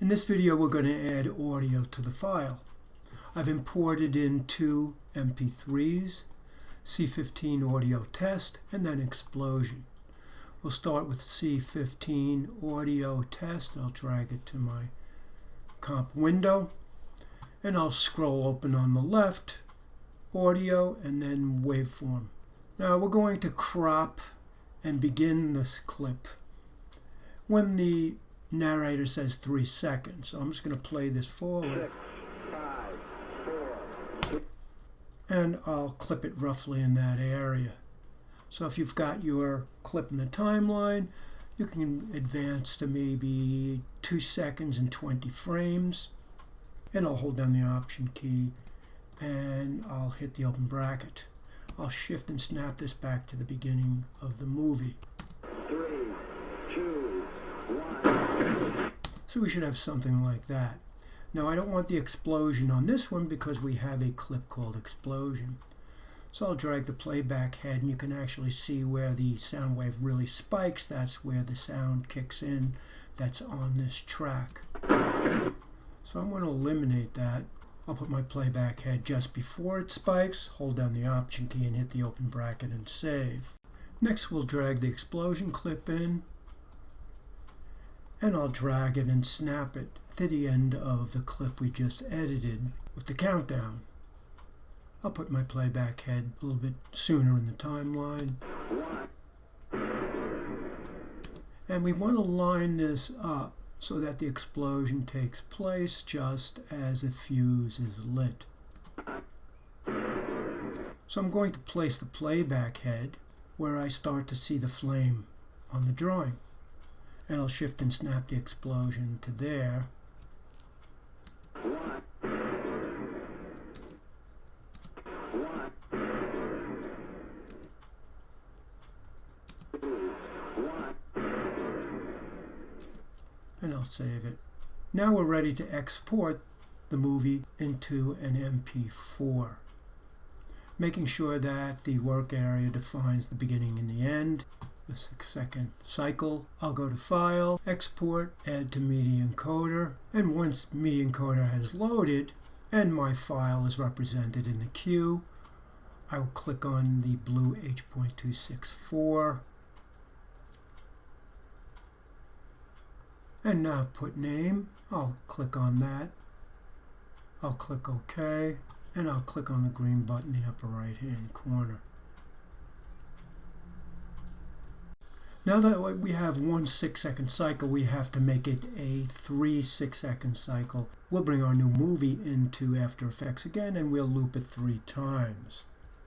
In this video we're going to add audio to the file. I've imported in two MP3s, C15 audio test, and then explosion. We'll start with C15 audio test. I'll drag it to my comp window, and I'll scroll open on the left, audio, and then waveform. Now we're going to crop and begin this clip when the narrator says 3 seconds. So I'm just going to play this forward. 6, 5, 4. And I'll clip it roughly in that area. So if you've got your clip in the timeline, you can advance to maybe 2 seconds and 20 frames. And I'll hold down the Option key and I'll hit the open bracket. I'll shift and snap this back to the beginning of the movie. 3, 2, 1. So we should have something like that. Now I don't want the explosion on this one because we have a clip called explosion. So I'll drag the playback head, and you can actually see where the sound wave really spikes. That's where the sound kicks in that's on this track. So I'm going to eliminate that. I'll put my playback head just before it spikes, hold down the Option key and hit the open bracket and save. Next we'll drag the explosion clip in, and I'll drag it and snap it to the end of the clip we just edited with the countdown. I'll put my playback head a little bit sooner in the timeline. And we want to line this up so that the explosion takes place just as the fuse is lit. So I'm going to place the playback head where I start to see the flame on the drawing. And I'll shift and snap the explosion to there. And I'll save it. Now we're ready to export the movie into an MP4. Making sure that the work area defines the beginning and the end. The 6-second cycle. I'll go to File, Export, Add to Media Encoder, and once Media Encoder has loaded and my file is represented in the queue, I will click on the blue H.264 and now put name. I'll click on that. I'll click OK, and I'll click on the green button in the upper right hand corner. Now that we have one 6-second cycle, we have to make it a 3 6-second cycle. We'll bring our new movie into After Effects again, and we'll loop it 3 times.